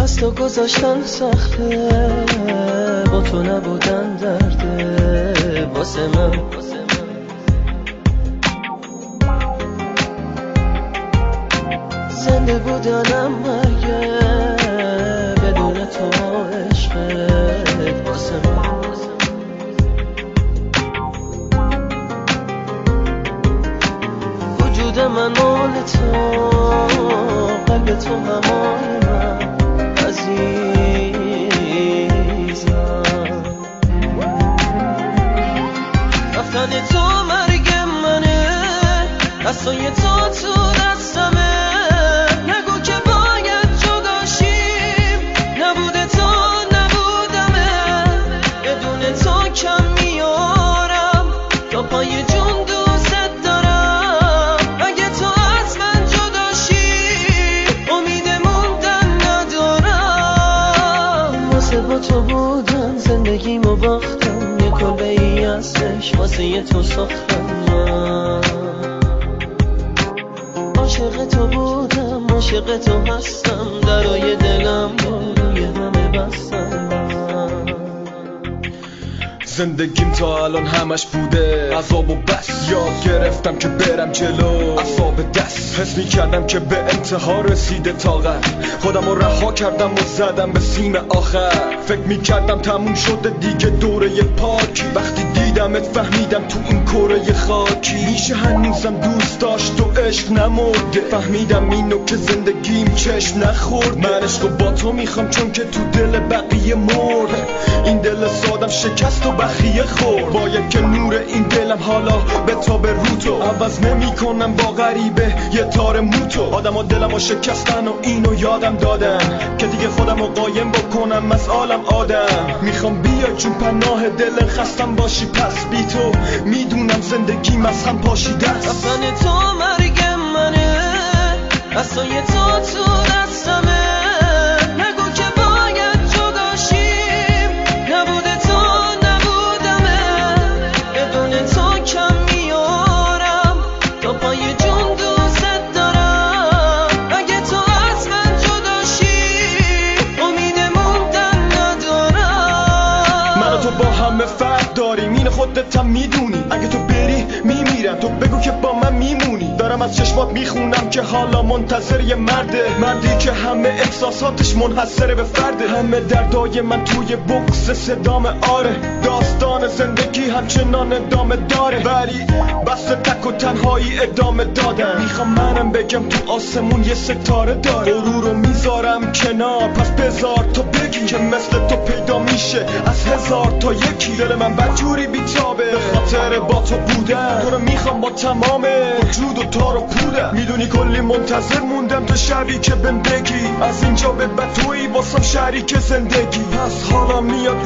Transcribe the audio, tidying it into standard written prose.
از تو گذاشتن سخته، با تو نبودن درده واسه من. زنده بودنم مرگه بدون تو عشقت واسه من. وجود من مال تو، قلب تو همای من عزیزم. رفتن تو مرگ منه، دستای تو دستمه. نگو که باید جداشیم، نبوده تو نبودمه. بدون تو کم میارم، تا پای جون دوست دارم. اگه تو از من جداشی، امید موندن ندارم. واسه با تو بودم زندگیمو باختم، یه کلبه ای ازش واسه یه تو ساختم. من عاشق تو بودم، عاشق تو هستم، درای دلم روی همه بستم. زندگیم تا الان همش بوده عذاب و بس. یاد گرفتم که برم جلو اعصاب دست. حس میکردم که به انتها رسیده طاقت. خودم رو رها کردم و زدم به سیم آخر. فکر میکردم تموم شده دیگه دوره پاکی. وقتی دیدمت فهمیدم تو این کره خاکی میشه هنوزم دوست داشت و عشق نمرده. فهمیدم اینو که زندگیم چشم نخورد. من عشقو با تو میخوام چون که تو دل بقیه مرد. این دل سادم شکست و بخیه خورد. باید که نور این دلم حالا به تا به رو تو. عوض نمی کنم با غریبه یه تار موتو. آدم و دلم و شکستن و اینو یادم دادن که دیگه خودم رو قایم بکنم از عالم آدم. میخوام بیا چون پناه دل خستم باشی. پس بی تو میدونم زندگیم از هم پاشیده است. رفتن تو مرگ منه، دستای تو دستمه. نگو که باید جداشیم، نبوده تو نبودمه. بدون تو کم میارم، تا پای جون دوست دارم. اگه تو از من جداشی، امید موندن ندارم. من و تو با همه فرق داریم، این خودت هم میدونی. اگه تو بری میمیرم، تو بگو که با من میمونی. دارم از چشمات میخونم که حالا منتظر یه مرده. مردی که همه احساساتش منحصره به فرده. همه دردای من توی بغض صدام آره. داستان زندگی همچنان ادامه داره، ولی بس تک و تنهایی ادامه دادن. میخوام منم بگم تو آسمون یه ستاره داره. غرور رو میذارم کنار، پس بذار تو بگی که مثل تو پیدا میشه از هزار تا یکی. دل من بدجوری بیتابه به خاطر با تو بودن. تو رو میخوام با تمام وجود و تار و پودم. میدونی کلی منتظر موندم تو شبی که بهم بگی از اینجا به بعد تویی واسم شریک زندگی. پس حالا میاد